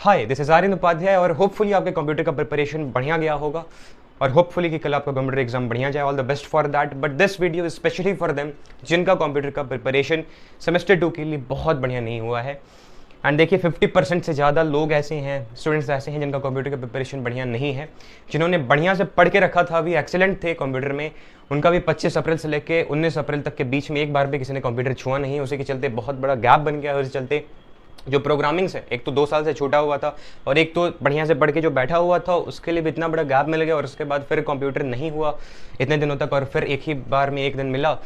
Hi, this is Aryan Upadhyay और hopefully आपके computer का प्रिपरेशन बढ़िया गया होगा और होपफुली कि कल आपका कंप्यूटर एग्जाम बढ़िया जाए। All the best for that. But this video is specially for them जिनका कंप्यूटर का प्रिपरेशन सेमेस्टर 2 के लिए बहुत बढ़िया नहीं हुआ है। एंड देखिए 50% से ज़्यादा लोग ऐसे हैं, स्टूडेंट्स ऐसे हैं जिनका कंप्यूटर का प्रिपरेशन बढ़िया नहीं है, जिन्होंने बढ़िया से पढ़ के रखा था, अभी एक्सेलेंट थे कंप्यूटर में, उनका भी 25 अप्रैल से लेकर 19 अप्रैल तक के बीच में एक बार भी किसी ने कंप्यूटर छुआ नहीं। उसी के चलते बहुत बड़ा गैप बन गया है। उसके चलते जो प्रोग्रामिंग्स है, एक तो 2 साल से छूटा हुआ था और एक तो बढ़िया से पढ़ के जो बैठा हुआ था उसके लिए भी इतना बड़ा गैप मिल गया और उसके बाद फिर कंप्यूटर नहीं हुआ इतने दिनों तक और फिर एक ही बार में एक दिन मिला,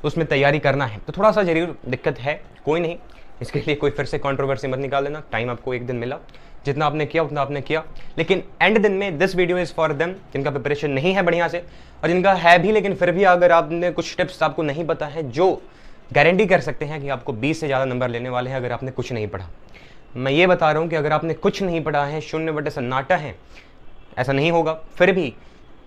उसमें तैयारी करना है तो थोड़ा सा जरूर दिक्कत है। कोई नहीं, इसके लिए कोई फिर से कंट्रोवर्सी मत निकाल देना। टाइम आपको एक दिन मिला, जितना आपने किया उतना आपने किया, लेकिन एंड दिन में this video is for them जिनका प्रिपरेशन नहीं है बढ़िया से और जिनका है भी लेकिन फिर भी अगर आपने कुछ टिप्स आपको नहीं पता है जो गारंटी कर सकते हैं कि आपको 20 से ज़्यादा नंबर लेने वाले हैं अगर आपने कुछ नहीं पढ़ा। मैं ये बता रहा हूँ कि अगर आपने कुछ नहीं पढ़ा है, शून्य बटे सन्नाटा है, ऐसा नहीं होगा, फिर भी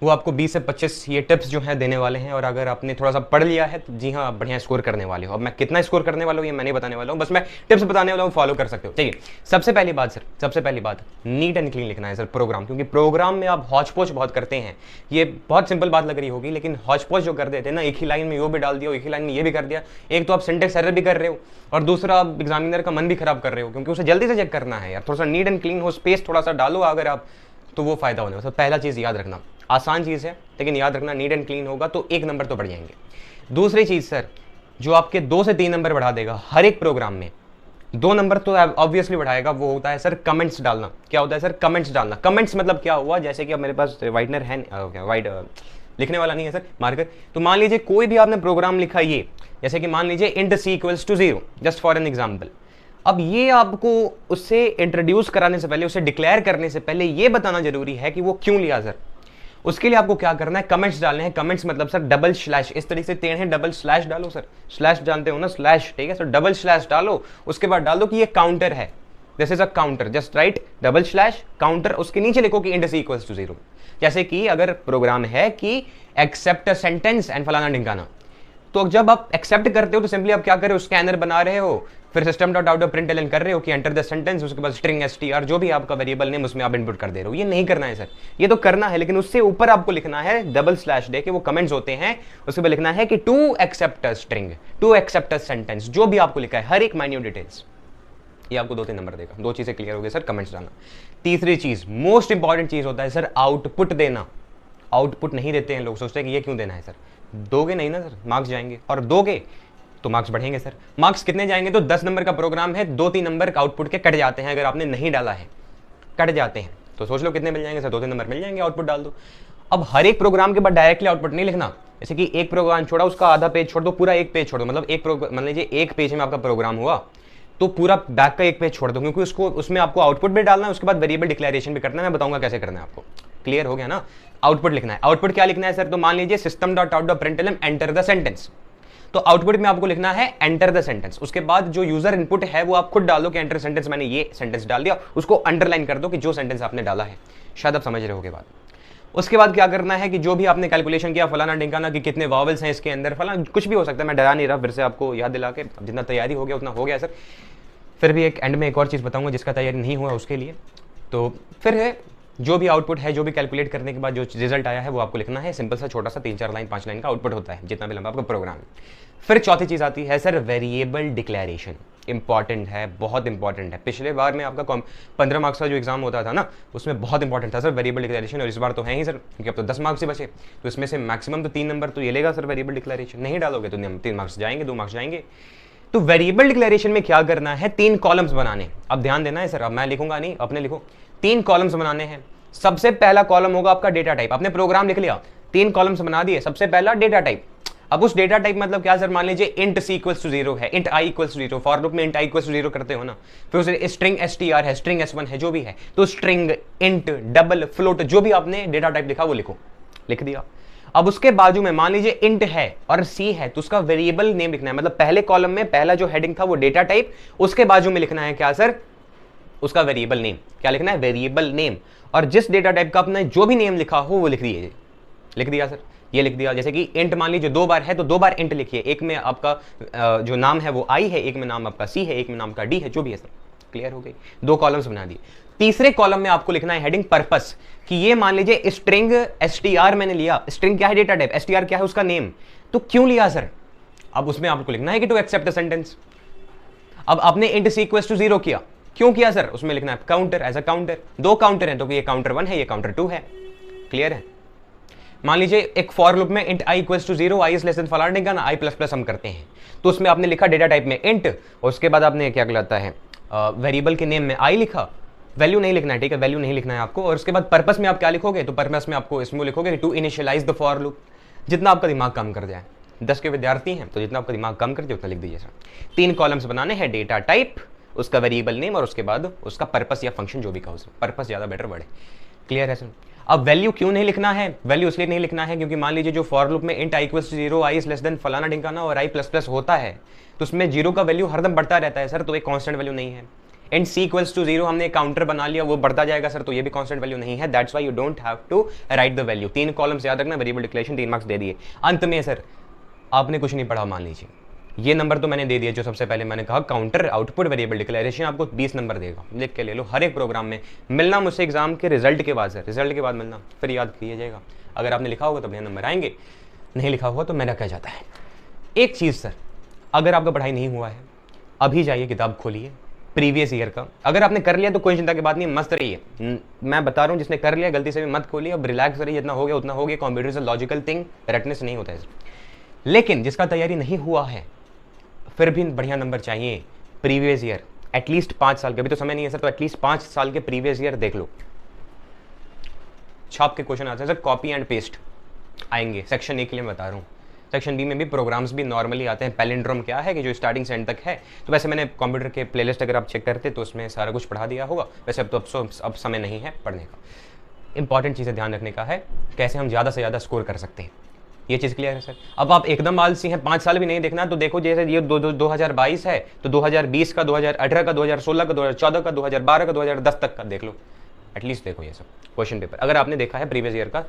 वो आपको 20 से 25 ये टिप्स जो हैं देने वाले हैं और अगर आपने थोड़ा सा पढ़ लिया है तो जी हाँ आप बढ़िया स्कोर करने वाले हो। अब मैं कितना स्कोर करने वाला हूँ ये मैं नहीं बताने वाला हूँ, बस मैं टिप्स बताने वाला हूँ, फॉलो कर सकते हो। चलिए सबसे पहली बात सर, सबसे पहली बात नीट एंड क्लीन लिखना है सर प्रोग्राम, क्योंकि प्रोग्राम में आप हौच पौच बहुत करते हैं। ये बहुत सिंपल बात लग रही होगी लेकिन हौच पौच जो कर देते हैं ना, एक ही लाइन में वो भी डाल दिया, एक ही लाइन में ये भी कर दिया, एक तो आप सिंटेक्स एरर भी कर रहे हो और दूसरा आप एग्जामिनर का मन भी खराब कर रहे हो क्योंकि उसे जल्दी से चेक करना है यार। थोड़ा सा नीट एंड क्लीन हो, स्पेस थोड़ा सा डालो अगर आप, तो वो फायदा होने वाला। पहला चीज़ याद रखना, आसान चीज़ है लेकिन याद रखना नीट एंड क्लीन होगा तो 1 नंबर तो बढ़ जाएंगे। दूसरी चीज़ सर जो आपके 2 से 3 नंबर बढ़ा देगा हर एक प्रोग्राम में, 2 नंबर तो ऑब्वियसली बढ़ाएगा, वो होता है सर कमेंट्स डालना। क्या होता है सर? कमेंट्स डालना। कमेंट्स मतलब क्या हुआ, जैसे कि अब मेरे पास वाइटनर है, वाइट लिखने वाला नहीं है सर, मार्कर। तो मान लीजिए कोई भी आपने प्रोग्राम लिखा, ये जैसे कि मान लीजिए int c equals to 0, just for an example. अब ये आपको उससे इंट्रोड्यूस कराने से पहले, उसे डिक्लेयर करने से पहले ये बताना जरूरी है कि वो क्यों लिया सर। उसके लिए आपको क्या करना है, कमेंट्स डालने हैं। कमेंट्स मतलब सर डबल स्लैश, इस तरीके से टेढ़े डबल स्लैश डालो सर, स्लैश जानते हो ना, स्लैश, ठीक है सर, डबल स्लैश डालो। उसके बाद डाल दो कि ये काउंटर है, this is a counter, just right double slash counter. उसके नीचे लिखो कि इंट c इक्वल्स टू 0। जैसे कि अगर प्रोग्राम है कि एक्सेप्ट अ सेंटेंस एंड फलाना ढिंकाना, तो जब आप एक्सेप्ट करते हो तो सिंपली आप क्या कर रहे हो, स्कैनर बना रहे हो, फिर सिस्टम डॉट आउट प्रिंटलन कर रहे हो कि एंटर द सेंटेंस, उसके बाद स्ट्रिंग str जो भी आपका वेरिएबल नेम उसमें आप इनपुट कर दे रहे हो। ये नहीं करना है सर, ये तो करना है लेकिन उससे ऊपर आपको लिखना है डबल स्लैश दे के, वो कमेंट्स होते हैं, उसके बाद लिखना है कि to accept a string, to accept a sentence, जो भी आपको लिखा है हर एक माइन्यूट डिटेल्स, ये आपको 2-3 नंबर देगा। 2 चीजें क्लियर हो गई सर, कमेंट्स डालना। तीसरी चीज, मोस्ट इंपॉर्टेंट चीज होता है सर आउटपुट देना। आउटपुट नहीं देते हैं लोग, सोचते हैं कि ये क्यों देना है सर। दोगे नहीं ना सर, मार्क्स जाएंगे, और दोगे तो मार्क्स बढ़ेंगे सर। मार्क्स कितने जाएंगे? तो 10 नंबर का प्रोग्राम है, 2-3 नंबर आउटपुट के कट जाते हैं अगर आपने नहीं डाला है, कट जाते हैं। तो सोच लो कितने मिल जाएंगे सर, 2-3 नंबर मिल जाएंगे, आउटपुट डाल दो। अब हर एक प्रोग्राम के बाद डायरेक्टली आउटपुट नहीं लिखना, जैसे कि एक प्रोग्राम छोड़ा उसका आधा पेज छोड़ दो, पूरा एक पेज छोड़ दो। मतलब एक मान लीजिए एक पेज में आपका प्रोग्राम हुआ तो पूरा बैक का एक पेज छोड़ दो, क्योंकि उसको उसमें आपको आउटपुट भी डालना है, उसके बाद वेरिएबल डिक्लेरेशन भी करना है। मैं बताऊंगा कैसे करना है आपको। क्लियर हो गया ना? आउटपुट लिखना है। आउटपुट क्या लिखना है सर? तो मान लीजिए system dot out dot println enter the sentence, तो आउटपुट में आपको लिखना है एंटर द सेंटेंस। उसके बाद जो यूजर इनपुट है वो आप खुद डाल दो कि एंटर सेंटेंस, मैंने ये सेंटेंस डाल दिया, उसको अंडरलाइन कर दो कि जो सेंटेंस आपने डाला है। शायद आप समझ रहे होगे बात। उसके बाद क्या करना है कि जो भी आपने कैलकुलेशन किया, फलाना ढिंकाना, कि कितने वॉवल्स हैं इसके अंदर, फलाना कुछ भी हो सकता है, मैं डरा नहीं रहा, फिर से आपको याद दिला के, जितना तैयारी हो गया उतना हो गया सर। फिर भी एक एंड में एक और चीज़ बताऊंगा जिसका तैयारी नहीं हुआ उसके लिए। तो फिर है जो भी आउटपुट है, जो भी कैलकुलेट करने के बाद जो रिजल्ट आया है वो आपको लिखना है। सिंपल सा छोटा सा 3-4 लाइन 5 लाइन का आउटपुट होता है, जितना भी लंबा आपका प्रोग्राम है। फिर चौथी चीज़ आती है सर वेरिएबल डिक्लेरेशन। इंपॉर्टेंट है, बहुत इंपॉर्टेंट है। पिछले बार में आपका 15 मार्क्स का जो एग्जाम होता था ना, उसमें बहुत इंपॉर्टेंट था सर वेरिएबल डिक्लेरेशन, और इस बार तो है ही सर, क्योंकि अब तो 10 मार्क्स से बचे, तो इसमें से मैक्सिमम तो 3 नंबर तो ये लेगा सर वेरिएबल डिक्लेरेशन। नहीं डालोगे तो 3 मार्क्स जाएंगे, 2 मार्क्स जाएंगे। तो वेरिएबल डिक्लेरेशन में क्या करना है, 3 कॉलम्स बनाने। अब ध्यान देना है सर, अब मैं लिखूंगा नहीं, अपने लिखो। 3 कॉलम्स बनाने हैं। सबसे पहला कॉलम होगा आपका डेटा टाइप। आपने प्रोग्राम लिख लिया, 3 कॉलम्स बना दिए। सबसे पहला डेटा टाइप। अब उस डेटा टाइप मतलब क्या सर, मान लीजिए इंट c इक्वल्स टू 0 है, int i equals to 0, for loop में इंट i इक्वल्स टू 0 करते हो ना, फिर उसे स्ट्रिंग str है, स्ट्रिंग s1 है, जो भी है, तो स्ट्रिंग, इंट, डबल, फ्लोट, जो भी आपने डेटा टाइप लिखा वो लिखो, लिख दिया। अब उसके बाजू में मान लीजिए इंट है और सी है, तो उसका वेरिएबल नेम लिखना है। मतलब पहले कॉलम में पहला जो हेडिंग था वो डेटा टाइप, उसके बाजू में लिखना है क्या सर, उसका वेरिएबल नेम। क्या लिखना है? Variable name. और जिस डेटा टाइप का आपने जो भी नेम लिखा हो वो लिख दिए। लिख दिया सर, ये लिख दिया। जैसे कि इंट मान लीजिए 2 बार है तो 2 बार इंट लिखिए। एक में आपका जो नाम है वो i है, एक में नाम आपका c है, एक में नाम का d है, जो भी है सर। क्लियर हो गई, 2 कॉलम्स बना दिए। तीसरे कॉलम में आपको लिखना है हेडिंग पर्पस, कि ये मान लीजिए स्ट्रिंग str मैंने लिया, स्ट्रिंग क्या है, डेटा टाइप, str क्या है उसका नेम, तो क्यों लिया सर, अब उसमें आपको लिखना है कि टू एक्सेप्ट द सेंटेंस। अब आपने इंट c इक्वल्स टू 0 किया, क्यों किया सर, उसमें लिखना है counter, as a counter, 2 counter है तो ये काउंटर 1 है, ये काउंटर 2 है, क्लियर है। मान लीजिए एक फॉर लूप में int i equals to 0, i is less than फलाना ढिमकाना, i प्लस प्लस हम करते हैं, तो उसमें आपने लिखा डेटा टाइप में इंट, और उसके बाद आपने क्या कहलाता है वेरिएबल के नेम में i लिखा, वैल्यू नहीं लिखना है, ठीक है, वैल्यू नहीं लिखना है आपको। और उसके बाद पर्पस में आप क्या लिखोगे, तो पर्पस में आपको इसमें लिखोगे to initialise the for loop, जितना आपका दिमाग काम कर जाए। 10 के विद्यार्थी हैं तो जितना आपका दिमाग काम कर जाए उतना लिख दीजिए सर। 3 कॉलम्स बनाने हैं, डेटा टाइप, उसका वेरिएबल नेम, और उसके बाद उसका पर्पस या फंक्शन जो भी कहो सर, पर्पस ज़्यादा बेटर वर्ड है, क्लियर है सर। अब वैल्यू क्यों नहीं लिखना है, वैल्यू इसलिए नहीं लिखना है क्योंकि मान लीजिए जो फॉर लूप में int i equals to 0, i is less than फलाना ढिमकाना और i प्लस प्लस होता है, तो उसमें 0 का वैल्यू हरदम बढ़ता रहता है सर, तो एक कांस्टेंट वैल्यू नहीं है। इंट c इक्वल्स टू 0 हमने काउंटर बना लिया, वो बढ़ता जाएगा सर, तो ये भी कांस्टेंट वैल्यू नहीं है, that's why you don't have to write the value. 3 columns याद रखना, वेरिएबल डिक्लेरेशन 3 मार्क्स दे दिए। अंत में सर आपने कुछ नहीं पढ़ा, मान लीजिए ये नंबर तो मैंने दे दिया, जो सबसे पहले मैंने कहा काउंटर आउटपुट वेरिएबल डिक्लेरेशन आपको 20 नंबर देगा, लिख के ले लो हर एक प्रोग्राम में। मिलना मुझसे एग्जाम के रिजल्ट के बाद सर, रिजल्ट के बाद मिलना, फिर याद किया जाएगा। अगर आपने लिखा होगा तो बढ़िया नंबर आएंगे, नहीं लिखा होगा तो मेरा क्या जाता है। एक चीज़ सर, अगर आपका पढ़ाई नहीं हुआ है, अभी जाइए किताब खोलिए प्रीवियस ईयर का, अगर आपने कर लिया तो कोई चिंता की बात नहीं, मस्त रहिए। मैं बता रहा हूँ जिसने कर लिया गलती से भी मत खोलिए, अब रिलैक्स रहिए, जितना हो गया उतना हो गया। Computer is a logical thing, रटने से नहीं होता है। लेकिन जिसका तैयारी नहीं हुआ है फिर भी बढ़िया नंबर चाहिए, प्रीवियस ईयर एटलीस्ट 5 साल के, अभी तो समय नहीं है सर, तो एटलीस्ट 5 साल के प्रीवियस ईयर देख लो, छाप के क्वेश्चन आते हैं सर, कॉपी एंड पेस्ट आएंगे। सेक्शन ए के लिए मैं बता रहा हूँ, सेक्शन बी में भी प्रोग्राम्स भी नॉर्मली आते हैं। पैलिंड्रोम क्या है कि जो स्टार्टिंग से एंड तक है, तो वैसे मैंने कंप्यूटर के प्लेलिस्ट अगर आप चेक करते तो उसमें सारा कुछ पढ़ा दिया होगा, वैसे अब तो अब समय नहीं है पढ़ने का। इंपॉर्टेंट चीज़ें ध्यान रखने का है, कैसे हम ज़्यादा से ज़्यादा स्कोर कर सकते हैं, ये चीज़ क्लियर है सर। अब आप एकदम आलसी हैं, 5 साल भी नहीं देखना, तो देखो जैसे ये 2022 है तो 2020 का, 2018 का, 2016 का, 2014 का, 2012 का, 2010 तक का देख लो, एटलीस्ट देखो ये सब क्वेश्चन पेपर। अगर आपने देखा है प्रीवियस ईयर का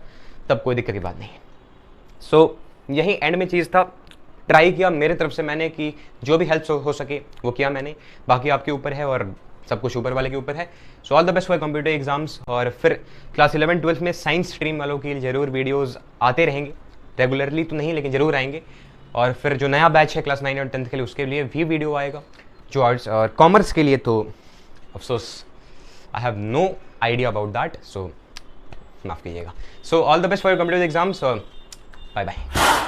तब कोई दिक्कत की बात नहीं है। सो यही एंड में चीज़ था, ट्राई किया मेरे तरफ से मैंने कि जो भी हेल्प हो सके वो किया मैंने, बाकी आपके ऊपर है और सब कुछ ऊपर वाले के ऊपर है। सो all the best for computer exams. और फिर क्लास 11-12 में साइंस स्ट्रीम वालों के लिए जरूर वीडियोज़ आते रहेंगे, रेगुलरली तो नहीं लेकिन ज़रूर आएंगे। और फिर जो नया बैच है क्लास 9 और 10 के लिए उसके लिए भी वीडियो आएगा। जो आर्ट्स और कॉमर्स के लिए तो अफसोस I have no idea about that, so माफ़ कीजिएगा। So all the best for computer exams, bye bye.